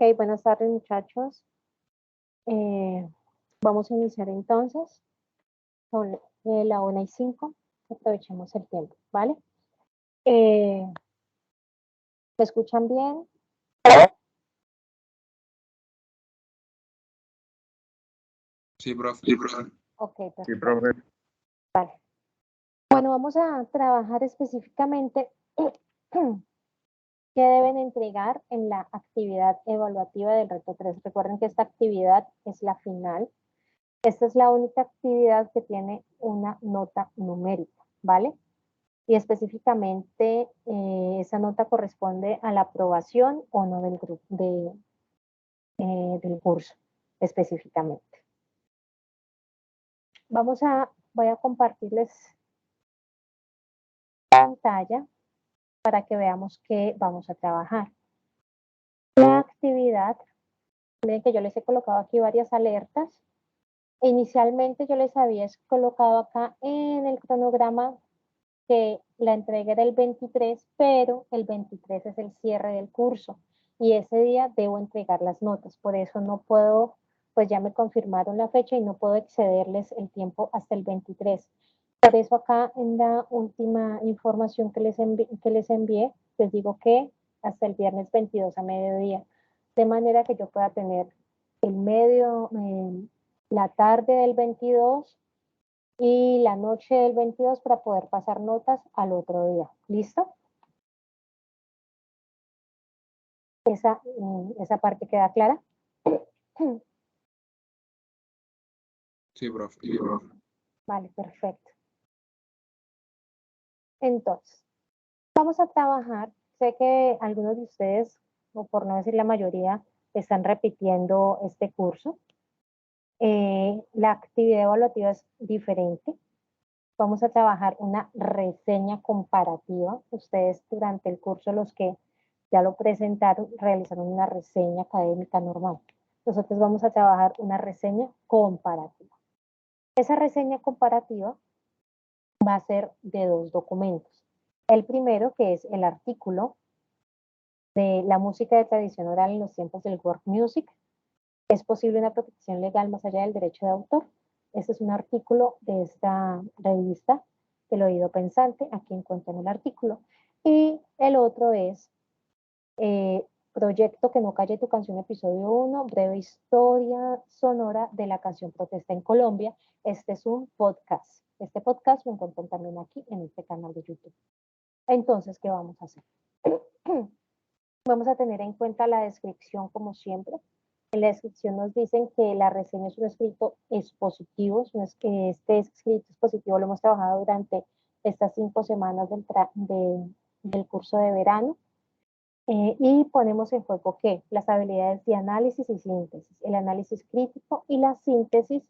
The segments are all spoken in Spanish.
Ok, buenas tardes muchachos. Vamos a iniciar entonces con la 1:05. Aprovechemos el tiempo, ¿vale? ¿Me escuchan bien? Sí, profe. Ok, perfecto. Sí, profe. Vale. Bueno, vamos a trabajar específicamente qué deben entregar en la actividad evaluativa del reto 3. Recuerden que esta actividad es la final. Esta es la única actividad que tiene una nota numérica, ¿vale? Y específicamente esa nota corresponde a la aprobación o no del grupo del curso específicamente. Voy a compartirles pantalla para que veamos qué vamos a trabajar. La actividad, miren que yo les he colocado aquí varias alertas. Inicialmente yo les había colocado acá en el cronograma que la entrega era el 23, pero el 23 es el cierre del curso y ese día debo entregar las notas. Por eso no puedo, pues ya me confirmaron la fecha y no puedo excederles el tiempo hasta el 23. Por eso acá en la última información que les envié, les digo que hasta el viernes 22 a mediodía, de manera que yo pueda tener la tarde del 22 y la noche del 22 para poder pasar notas al otro día. ¿Listo? Esa parte queda clara. Sí, profe. Vale, perfecto. Entonces, vamos a trabajar. Sé que algunos de ustedes, o por no decir la mayoría, están repitiendo este curso. La actividad evaluativa es diferente. Vamos a trabajar una reseña comparativa. Ustedes durante el curso, los que ya lo presentaron, realizaron una reseña académica normal. Nosotros vamos a trabajar una reseña comparativa. Esa reseña comparativa va a ser de 2 documentos. El primero, que es el artículo de la música de tradición oral en los tiempos del world music. ¿Es posible una protección legal más allá del derecho de autor? Este es un artículo de esta revista del Oído Pensante. Aquí encuentran el artículo. Y el otro es Proyecto Que No Calle Tu Canción, episodio 1, breve historia sonora de la canción Protesta en Colombia. Este es un podcast. Este podcast lo encuentran también aquí en este canal de YouTube. Entonces, ¿qué vamos a hacer? Vamos a tener en cuenta la descripción como siempre. En la descripción nos dicen que la reseña es un escrito expositivo. Este escrito expositivo lo hemos trabajado durante estas 5 semanas del curso de verano. Y ponemos en juego ¿qué? Las habilidades de análisis y síntesis, el análisis crítico y la síntesis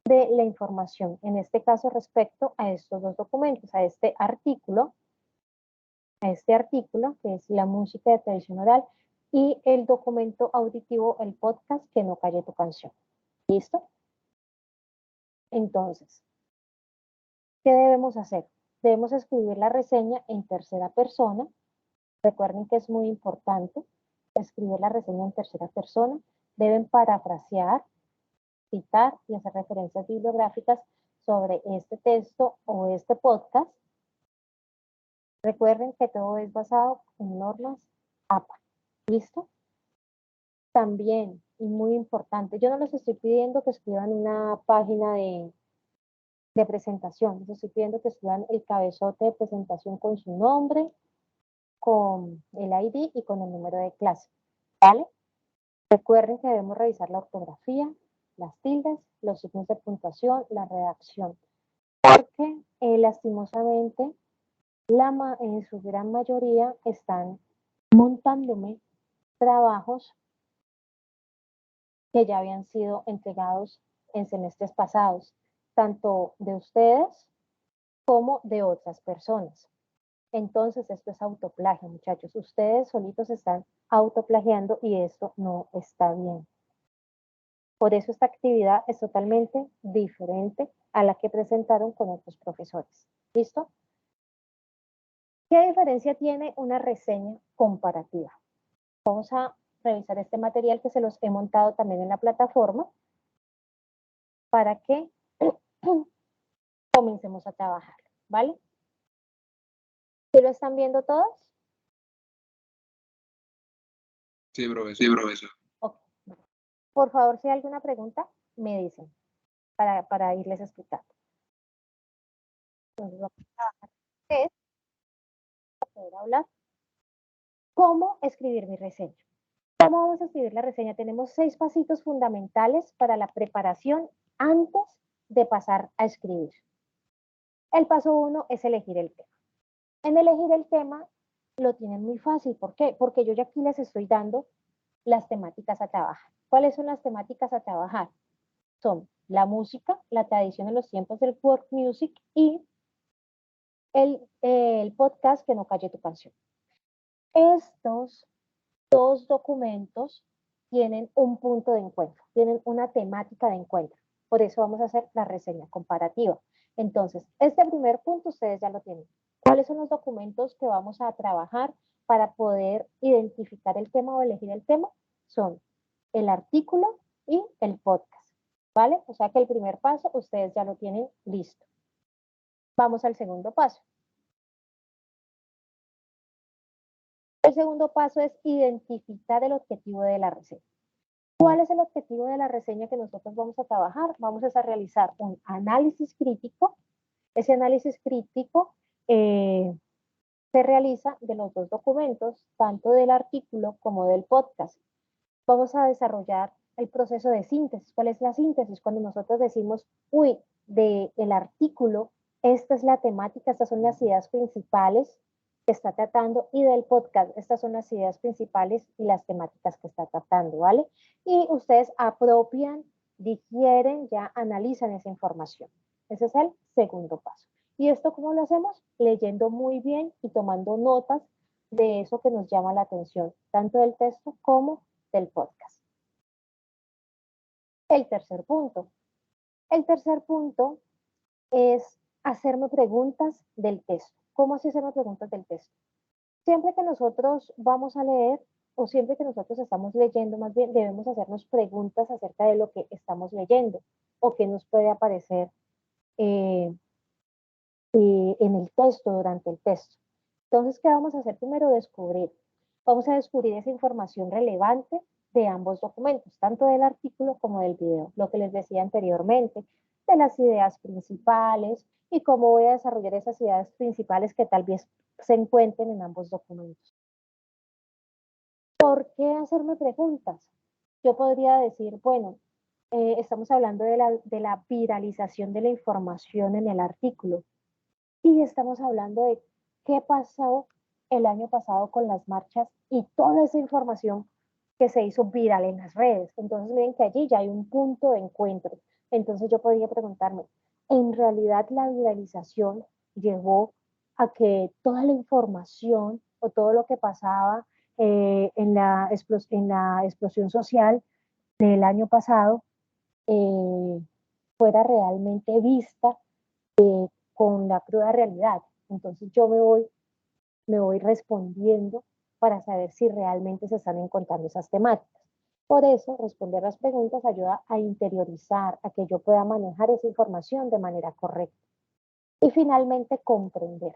de la información, en este caso respecto a estos 2 documentos, a este artículo que es la música de tradición oral, y el documento auditivo, el podcast Que No Calle Tu Canción. ¿Listo? Entonces, ¿qué debemos hacer? Debemos escribir la reseña en tercera persona. Recuerden que es muy importante escribir la reseña en tercera persona. Deben parafrasear, citar y hacer referencias bibliográficas sobre este texto o este podcast. Recuerden que todo es basado en normas APA. ¿Listo? También, y muy importante, yo no les estoy pidiendo que escriban una página de presentación, les estoy pidiendo que escriban el cabezote de presentación con su nombre, con el ID y con el número de clase, ¿vale? Recuerden que debemos revisar la ortografía, las tildes, los signos de puntuación, la redacción, porque lastimosamente en su gran mayoría están montándome trabajos que ya habían sido entregados en semestres pasados, tanto de ustedes como de otras personas. Entonces, esto es autoplagio, muchachos. Ustedes solitos están autoplagiando y esto no está bien. Por eso esta actividad es totalmente diferente a la que presentaron con otros profesores. ¿Listo? ¿Qué diferencia tiene una reseña comparativa? Vamos a revisar este material que se los he montado también en la plataforma para que comencemos a trabajar, ¿vale? ¿Sí lo están viendo todos? Sí, profesor. Okay. Por favor, si hay alguna pregunta, me dicen para irles explicando. Entonces, vamos a trabajar para poder hablar cómo escribir mi reseña. ¿Cómo vamos a escribir la reseña? Tenemos 6 pasitos fundamentales para la preparación antes de pasar a escribir. El paso 1 es elegir el tema. En elegir el tema lo tienen muy fácil. ¿Por qué? Porque yo ya aquí les estoy dando las temáticas a trabajar. ¿Cuáles son las temáticas a trabajar? Son la música, la tradición en los tiempos del world music y el podcast Que no calle tu canción. Estos 2 documentos tienen un punto de encuentro, tienen una temática de encuentro. Por eso vamos a hacer la reseña comparativa. Entonces, este primer punto ustedes ya lo tienen. ¿Cuáles son los documentos que vamos a trabajar para poder identificar el tema o elegir el tema? Son el artículo y el podcast, ¿vale? O sea que el primer paso ustedes ya lo tienen listo. Vamos al segundo paso. El segundo paso es identificar el objetivo de la reseña. ¿Cuál es el objetivo de la reseña que nosotros vamos a trabajar? Vamos a realizar un análisis crítico. Ese análisis crítico se realiza de los 2 documentos, tanto del artículo como del podcast. Vamos a desarrollar el proceso de síntesis. ¿Cuál es la síntesis? Cuando nosotros decimos, uy, del artículo, esta es la temática, estas son las ideas principales que está tratando, y del podcast, estas son las ideas principales y las temáticas que está tratando, ¿vale? Y ustedes apropian, digieren, ya analizan esa información. Ese es el segundo paso. ¿Y esto cómo lo hacemos? Leyendo muy bien y tomando notas de eso que nos llama la atención, tanto del texto como del podcast. El tercer punto. El tercer punto es hacerme preguntas del texto. ¿Cómo así hacerme preguntas del texto? Siempre que nosotros vamos a leer o siempre que nosotros estamos leyendo, más bien debemos hacernos preguntas acerca de lo que estamos leyendo o que nos puede aparecer en el texto, durante el texto. Entonces, ¿qué vamos a hacer primero? Descubrir. Vamos a descubrir esa información relevante de ambos documentos, tanto del artículo como del video. Lo que les decía anteriormente, de las ideas principales y cómo voy a desarrollar esas ideas principales que tal vez se encuentren en ambos documentos. ¿Por qué hacerme preguntas? Yo podría decir, bueno, estamos hablando de la viralización de la información en el artículo y estamos hablando de qué pasó el año pasado con las marchas y toda esa información que se hizo viral en las redes. Entonces miren que allí ya hay un punto de encuentro. Entonces yo podría preguntarme, ¿en realidad la viralización llevó a que toda la información o todo lo que pasaba en la explosión social del año pasado fuera realmente vista con la cruda realidad? Entonces yo me voy respondiendo para saber si realmente se están encontrando esas temáticas. Por eso, responder las preguntas ayuda a interiorizar, a que yo pueda manejar esa información de manera correcta. Y finalmente, comprender.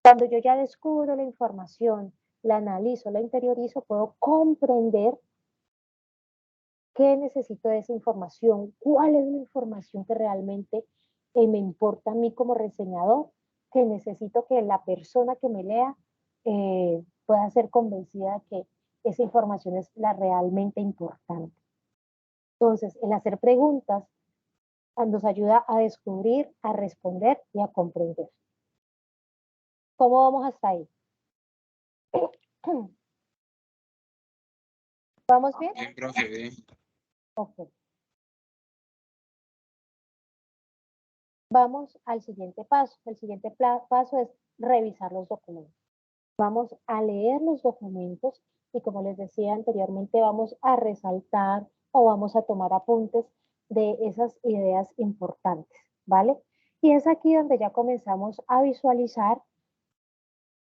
Cuando yo ya descubro la información, la analizo, la interiorizo, puedo comprender qué necesito de esa información, cuál es la información que realmente me importa a mí como reseñador, que necesito que la persona que me lea pueda ser convencida de que esa información es la realmente importante. Entonces, el hacer preguntas nos ayuda a descubrir, a responder y a comprender. ¿Cómo vamos hasta ahí? ¿Vamos bien? Bien, profe, bien. Ok. Vamos al siguiente paso. El siguiente paso es revisar los documentos. Vamos a leer los documentos y, como les decía anteriormente, vamos a resaltar o vamos a tomar apuntes de esas ideas importantes, ¿vale? Y es aquí donde ya comenzamos a visualizar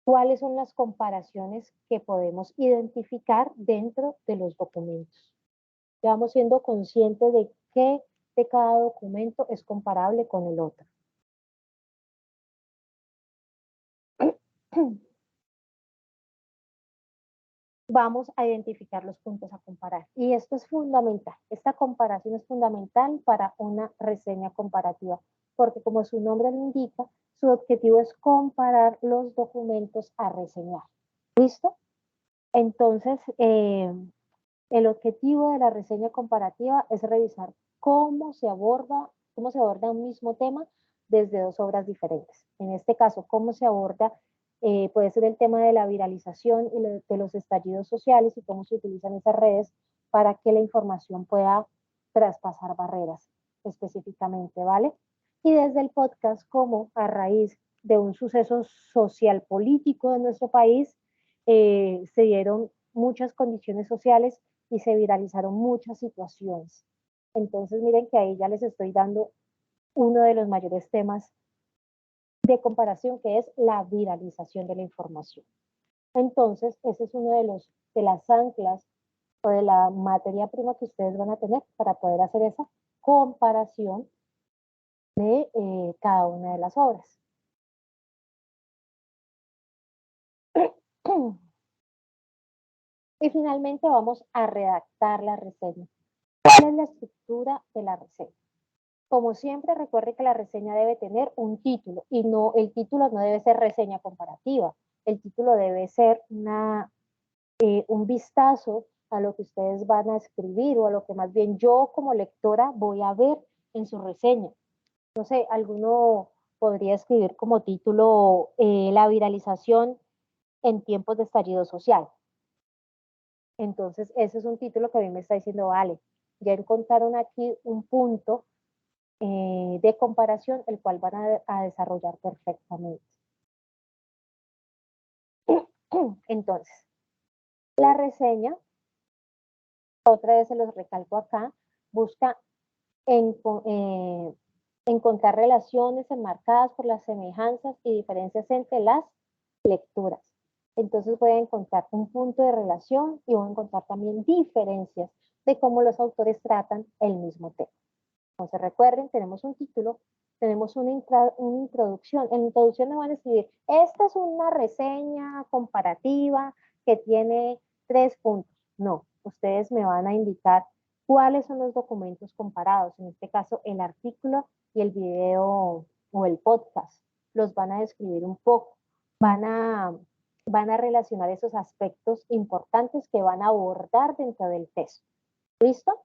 ¿Cuáles son las comparaciones que podemos identificar dentro de los documentos? Ya vamos siendo conscientes de qué de cada documento es comparable con el otro. Vamos a identificar los puntos a comparar. Y esto es fundamental. Esta comparación es fundamental para una reseña comparativa, porque como su nombre lo indica, su objetivo es comparar los documentos a reseñar. ¿Listo? Entonces, el objetivo de la reseña comparativa es revisar cómo se aborda un mismo tema desde dos obras diferentes. En este caso, cómo se aborda, puede ser el tema de la viralización y de los estallidos sociales y cómo se utilizan esas redes para que la información pueda traspasar barreras específicamente, ¿vale? Y desde el podcast, cómo a raíz de un suceso social político de nuestro país, se dieron muchas condiciones sociales y se viralizaron muchas situaciones. Entonces, miren que ahí ya les estoy dando uno de los mayores temas de comparación, que es la viralización de la información. Entonces, ese es uno de las anclas o de la materia prima que ustedes van a tener para poder hacer esa comparación de cada una de las obras. Y finalmente vamos a redactar la reseña. ¿Cuál es la estructura de la reseña? Como siempre, recuerde que la reseña debe tener un título y no, el título no debe ser reseña comparativa. El título debe ser un vistazo a lo que ustedes van a escribir o a lo que más bien yo como lectora voy a ver en su reseña. No sé, alguno podría escribir como título la viralización en tiempos de estallido social. Entonces, ese es un título que a mí me está diciendo, vale, ya encontraron aquí un punto de comparación, el cual van a desarrollar perfectamente. Entonces, la reseña, otra vez se los recalco acá, busca encontrar relaciones enmarcadas por las semejanzas y diferencias entre las lecturas. Entonces voy a encontrar un punto de relación y voy a encontrar también diferencias de cómo los autores tratan el mismo tema. Entonces recuerden, tenemos un título, tenemos una introducción. En la introducción me van a escribir, esta es una reseña comparativa que tiene 3 puntos. No, ustedes me van a indicar cuáles son los documentos comparados, en este caso el artículo y el video o el podcast. Los van a describir un poco, van a relacionar esos aspectos importantes que van a abordar dentro del texto. ¿Listo?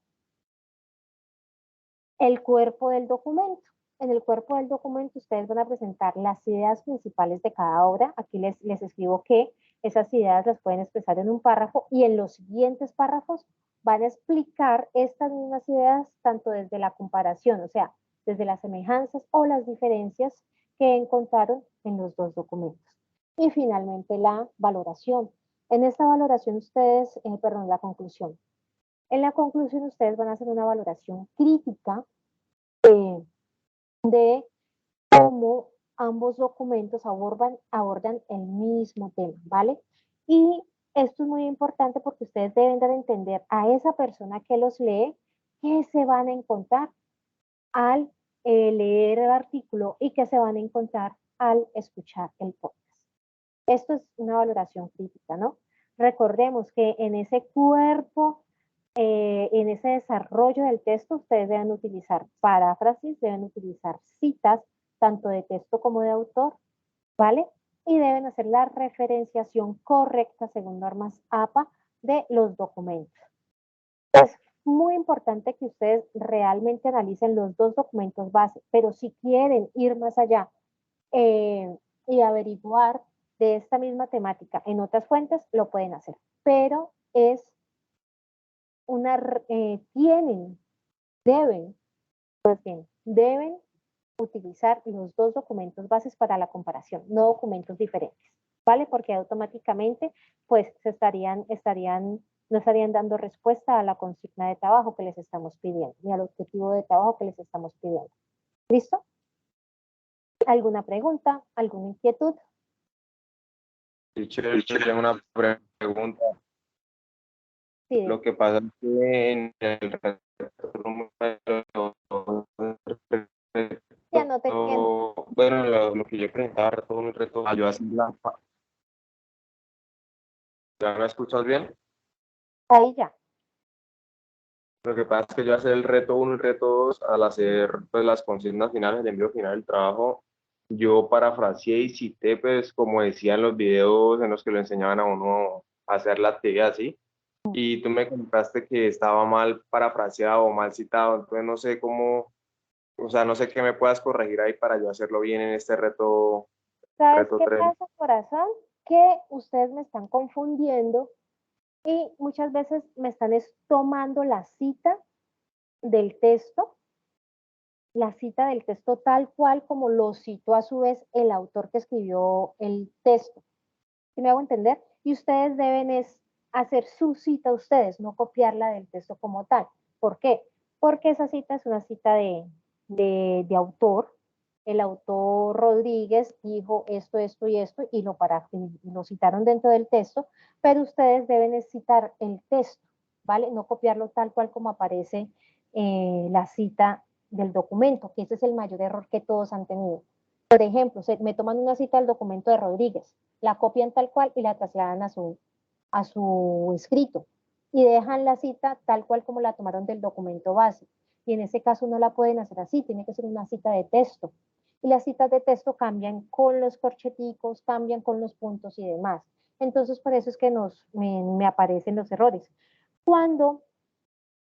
El cuerpo del documento. En el cuerpo del documento ustedes van a presentar las ideas principales de cada obra. Aquí les escribo que esas ideas las pueden expresar en un párrafo y en los siguientes párrafos van a explicar estas mismas ideas tanto desde la comparación, o sea, desde las semejanzas o las diferencias que encontraron en los dos documentos. Y finalmente la valoración. En esta valoración ustedes, la conclusión. En la conclusión ustedes van a hacer una valoración crítica de cómo ambos documentos abordan el mismo tema, ¿vale? Y esto es muy importante porque ustedes deben dar a entender a esa persona que los lee qué se van a encontrar al leer el artículo y qué se van a encontrar al escuchar el podcast. Esto es una valoración crítica, ¿no? Recordemos que en ese cuerpo, en ese desarrollo del texto, ustedes deben utilizar paráfrasis, deben utilizar citas, tanto de texto como de autor, ¿vale? Y deben hacer la referenciación correcta según normas APA de los documentos. Es muy importante que ustedes realmente analicen los dos documentos base, pero si quieren ir más allá y averiguar de esta misma temática en otras fuentes, lo pueden hacer. Pero es deben utilizar los dos documentos bases para la comparación, no documentos diferentes, ¿vale? Porque automáticamente, pues, no estarían dando respuesta a la consigna de trabajo que les estamos pidiendo, ni al objetivo de trabajo que les estamos pidiendo. ¿Listo? ¿Alguna pregunta? ¿Alguna inquietud? Teacher, yo tengo una pregunta. Sí, Lo que pasa es que en el reto número ya no te entiendo. bueno, lo que yo presentaba, reto uno y reto dos, yo así ¿ya me escuchas bien? Ahí ya. Lo que pasa es que yo hacer el reto 1 y el reto 2, al hacer pues, las consignas finales, el envío final del trabajo, yo parafraseé y cité, pues como decían los videos en los que lo enseñaban a uno a hacer la actividad así. Y tú me comentaste que estaba mal parafraseado o mal citado, entonces no sé cómo, o sea, no sé qué me puedas corregir ahí para yo hacerlo bien en este reto, ¿Sabes reto qué 3. pasa, corazón? Que ustedes me están confundiendo y muchas veces me están tomando la cita del texto tal cual como lo citó a su vez el autor que escribió el texto. ¿Sí me hago entender? Y ustedes deben hacer su cita ustedes, no copiarla del texto como tal. ¿Por qué? Porque esa cita es una cita de autor. El autor Rodríguez dijo esto y esto, y lo citaron dentro del texto, pero ustedes deben citar el texto, ¿vale? No copiarlo tal cual como aparece la cita del documento, que ese es el mayor error que todos han tenido. Por ejemplo, me toman una cita del documento de Rodríguez, la copian tal cual y la trasladan a su escrito y dejan la cita tal cual como la tomaron del documento base. Y en ese caso no la pueden hacer así, tiene que ser una cita de texto. Y las citas de texto cambian con los corcheticos, cambian con los puntos y demás. Entonces, por eso es que me aparecen los errores. Cuando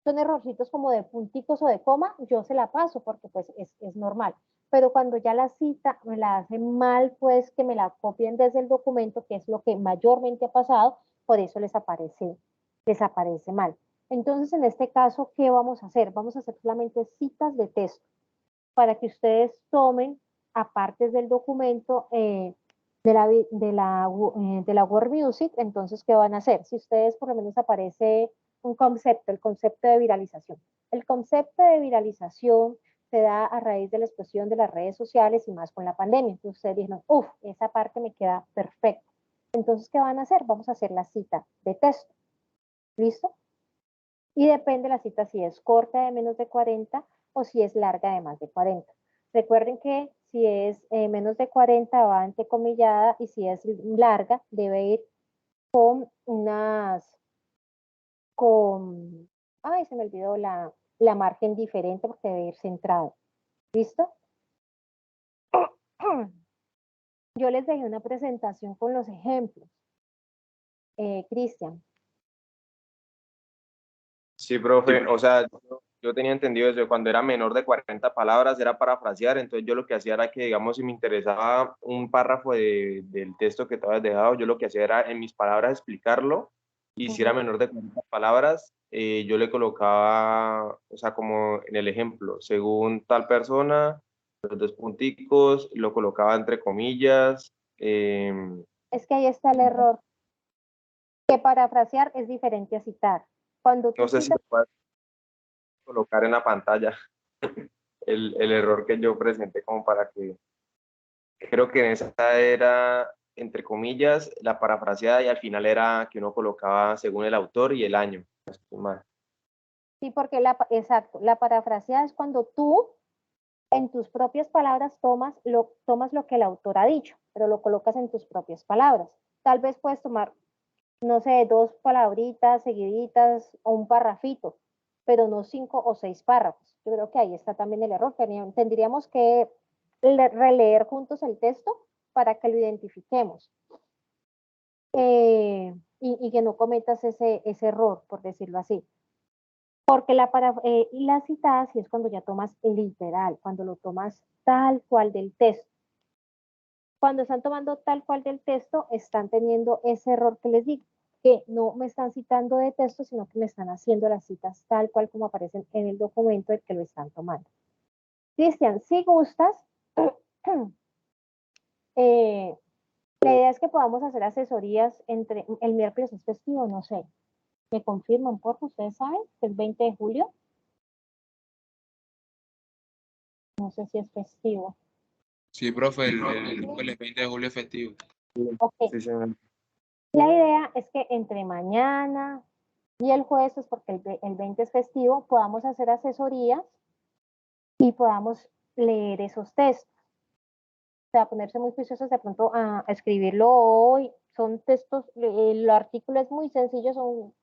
son errorcitos como de punticos o de coma, yo se la paso porque pues es normal. Pero cuando ya la cita me la hacen mal, pues que me la copien desde el documento, que es lo que mayormente ha pasado, por eso les aparece mal. Entonces, en este caso, ¿qué vamos a hacer? Vamos a hacer solamente citas de texto para que ustedes tomen, aparte del documento de la Word Music, entonces, ¿qué van a hacer? Si ustedes por lo menos aparece un concepto, el concepto de viralización. El concepto de viralización se da a raíz de la explosión de las redes sociales y más con la pandemia. Entonces ustedes dijeron, uff, esa parte me queda perfecta. Entonces, ¿qué van a hacer? Vamos a hacer la cita de texto. ¿Listo? Y depende la cita si es corta de menos de 40 o si es larga de más de 40. Recuerden que si es menos de 40 va entrecomillada y si es larga debe ir con, ay, se me olvidó la margen diferente porque debe ir centrado. ¿Listo? Yo les dejé una presentación con los ejemplos. Cristian. Sí, profe, o sea, yo tenía entendido eso, cuando era menor de 40 palabras era parafrasear, entonces yo lo que hacía era que, digamos, si me interesaba un párrafo del texto que tú habías dejado, yo lo que hacía era en mis palabras explicarlo, y si era menor de 40 palabras, yo le colocaba, o sea, como en el ejemplo, según tal persona, los dos punticos, lo colocaba entre comillas. Es que ahí está el error. Que parafrasear es diferente a citar. Cuando No tú sé si citas, lo puedes colocar en la pantalla el error que yo presenté como para que creo que en esa era, entre comillas, la parafraseada y al final era que uno colocaba según el autor y el año. No estoy mal. sí, porque exacto, la parafraseada es cuando tú en tus propias palabras tomas lo que el autor ha dicho, pero lo colocas en tus propias palabras. Tal vez puedes tomar, no sé, dos palabritas seguiditas o un parrafito, pero no 5 o 6 párrafos. Yo creo que ahí está también el error. Tendríamos que releer juntos el texto para que lo identifiquemos y que no cometas ese error, por decirlo así. Porque la citada sí es cuando ya tomas literal, cuando lo tomas tal cual del texto. Cuando están tomando tal cual del texto, están teniendo ese error que les digo, que no me están citando de texto, sino que me están haciendo las citas tal cual como aparecen en el documento del que lo están tomando. Cristian, si gustas, la idea es que podamos hacer asesorías entre el miércoles es festivo, no sé. ¿Me confirman, por favor? ¿Ustedes saben que es 20 de julio? No sé si es festivo. Sí, profe, el miércoles 20 de julio es festivo. Ok, Sí, señor. La idea es que entre mañana y el jueves, pues porque el 20 es festivo, podamos hacer asesorías y podamos leer esos textos. O sea, ponerse muy juiciosos de pronto a escribirlo hoy. Son textos, el artículo es muy sencillo, son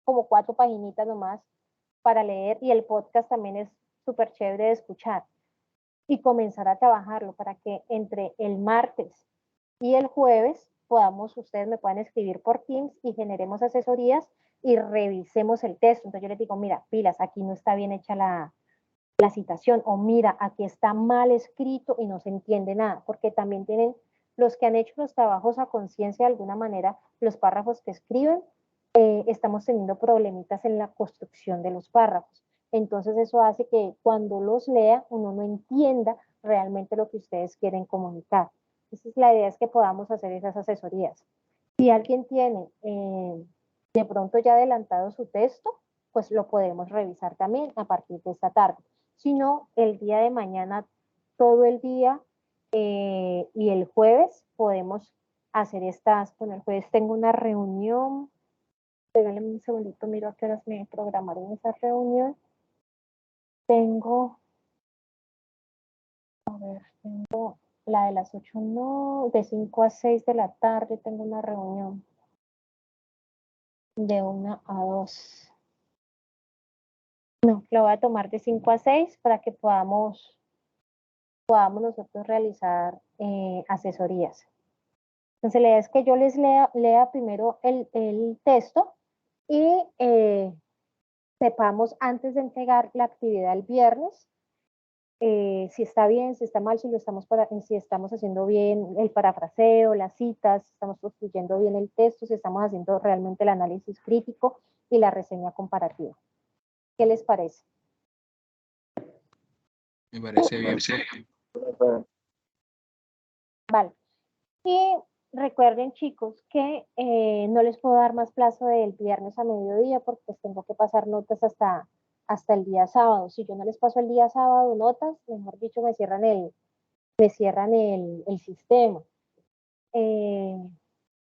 como 4 paginitas nomás para leer y el podcast también es súper chévere de escuchar y comenzar a trabajarlo para que entre el martes y el jueves ustedes me puedan escribir por Teams y generemos asesorías y revisemos el texto. Entonces yo les digo, mira, pilas, aquí no está bien hecha la citación o mira, aquí está mal escrito y no se entiende nada, porque también tienen los que han hecho los trabajos a conciencia de alguna manera, los párrafos que escriben, estamos teniendo problemitas en la construcción de los párrafos. Entonces eso hace que cuando los lea uno no entienda realmente lo que ustedes quieren comunicar. Entonces la idea es que podamos hacer esas asesorías. Si alguien tiene de pronto ya adelantado su texto, pues lo podemos revisar también a partir de esta tarde. Si no, el día de mañana, todo el día y el jueves podemos hacer estas. Bueno, el jueves tengo una reunión. Regálenme un segundito, miro a qué horas me programaron esa reunión. Tengo la de las 8, no, de 5 a 6 de la tarde tengo una reunión. De 1 a 2. No, la voy a tomar de 5 a 6 para que podamos nosotros realizar asesorías. Entonces, la idea es que yo les lea primero el texto y sepamos antes de entregar la actividad el viernes si está bien, si está mal, si estamos haciendo bien el parafraseo, las citas, si estamos construyendo bien el texto, si estamos haciendo realmente el análisis crítico y la reseña comparativa. ¿Qué les parece? Me parece bien. Vale. Y recuerden, chicos, que no les puedo dar más plazo del viernes a mediodía porque pues, tengo que pasar notas hasta el día sábado. Si yo no les paso el día sábado notas, mejor dicho, me cierran el sistema.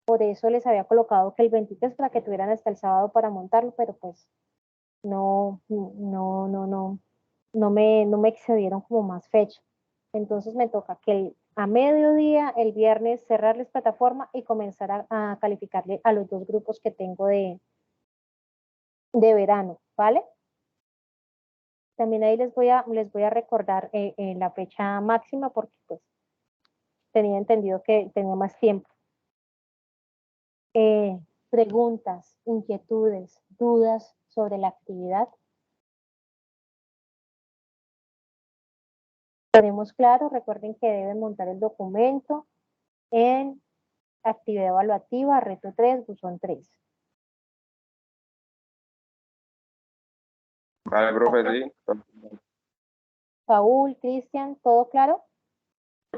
Por eso les había colocado que el 23 para que tuvieran hasta el sábado para montarlo, pero pues no me excedieron como más fecha. Entonces me toca que a mediodía, el viernes, cerrarles plataforma y comenzar a calificarle a los 2 grupos que tengo de verano, ¿vale? También ahí les voy a recordar la fecha máxima porque pues tenía entendido que tenía más tiempo. Preguntas, inquietudes, dudas sobre la actividad. Tenemos claro, recuerden que deben montar el documento en actividad evaluativa, reto 3, buzón 3. Vale, profe, sí. Saúl, Cristian, ¿todo claro?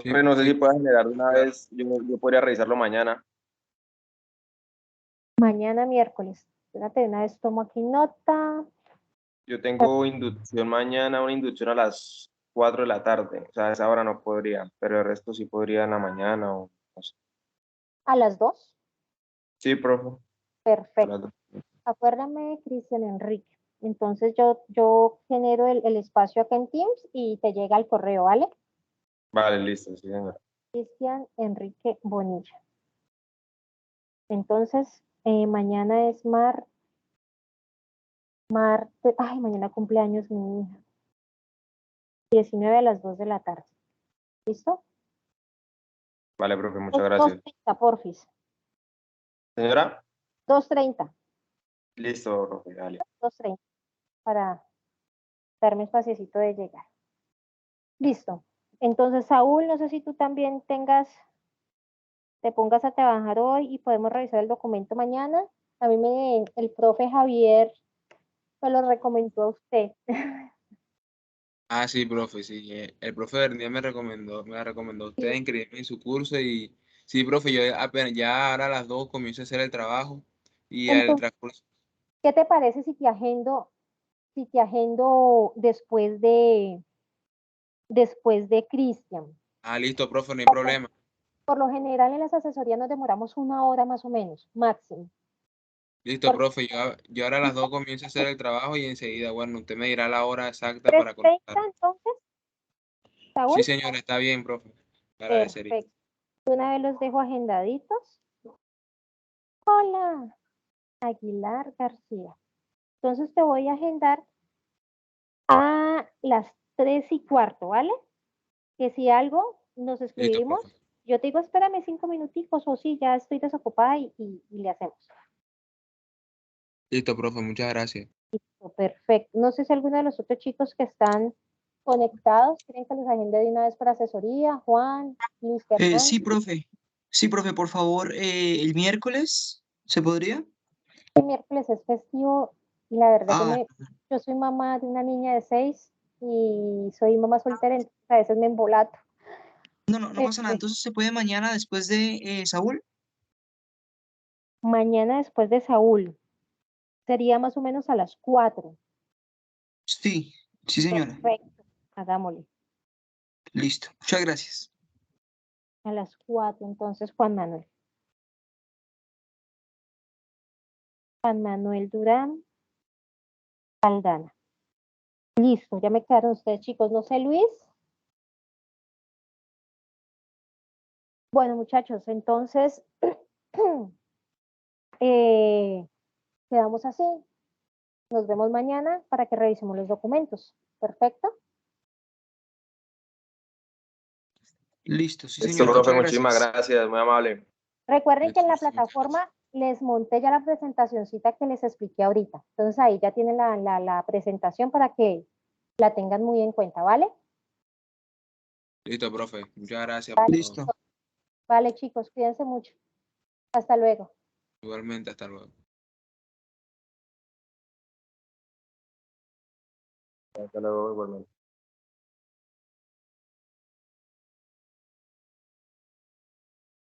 Sí, Profe, no sé sí. si puedes generar de una vez, yo podría revisarlo mañana. Mañana miércoles. Espérate, una vez tomo aquí nota. Yo tengo inducción mañana, una inducción a las 4 de la tarde. O sea, a esa hora no podría, pero el resto sí podría en la mañana o no sé. A las 2. Sí, profe. A las Perfecto. 2. Acuérdame, Cristian Enrique. Entonces yo genero el espacio acá en Teams y te llega el correo, ¿vale? Vale, listo, sí, señora. Cristian Enrique Bonilla. Entonces, mañana es martes. Ay, mañana cumpleaños mi hija. 19 a las 2 de la tarde. ¿Listo? Vale, profe, muchas gracias. 2:30, porfis. Señora, 2:30. listo, profe, dale. 2:30 para darme espaciecito de llegar. Listo. Entonces, Saúl, no sé si tú también te pongas a trabajar hoy y podemos revisar el documento mañana. A mí el profe Javier me lo recomendó a usted. Ah, sí, profe, sí. El profe Bernier me recomendó a usted inscribirme en su curso y sí, profe, yo apenas ya ahora a las 2 comienzo a hacer el trabajo y al Entonces, transcurso. ¿qué te parece si te agendo después de Cristian? Ah, listo, profe, no hay problema. Por lo general en las asesorías nos demoramos 1 hora más o menos, máximo. Listo, Por profe. Yo ahora a las 2 comienzo a hacer el trabajo y enseguida, bueno, usted me dirá la hora exacta para 3:30 conectar. entonces, Sí, Saúl. señora, está bien, profe. Le agradecería. Perfecto. De una vez los dejo agendaditos. Hola, Aguilar García. Entonces te voy a agendar a las 3:15, ¿vale? Que si algo nos Listo, escribimos, profe. yo te digo, espérame 5 minuticos o sí, ya estoy desocupada y le hacemos. Listo, profe. Muchas gracias. Listo, perfecto. No sé si alguno de los otros chicos que están conectados quieren que los agende de una vez para asesoría. Juan, Luis Fernando. Sí, profe, por favor, el miércoles, ¿se podría? El miércoles es festivo y la verdad Ah, yo soy mamá de una niña de 6 y soy mamá soltera, entonces a veces me embolato. no pasa nada. Entonces, ¿se puede mañana después de Saúl? Mañana después de Saúl, sería más o menos a las 4. Sí, sí, señora. Perfecto, hagámosle. Listo. Muchas gracias. A las 4, entonces Juan Manuel. Juan Manuel Durán Aldana. Listo, ya me quedaron ustedes, chicos. No sé, Luis. Bueno, muchachos, entonces quedamos así. Nos vemos mañana para que revisemos los documentos. Perfecto. Listo, sí, Listo, señora. profe, Muchas muchísimas gracias. gracias, muy amable. Recuerden que en la Listo, muchas plataforma les monté ya la presentacioncita que les expliqué ahorita. Entonces ahí ya tienen la presentación para que la tengan muy en cuenta, ¿vale? Listo, profe. Muchas gracias por todo. Listo. Vale, chicos, cuídense mucho. Hasta luego. Igualmente, hasta luego. Hasta luego, igualmente.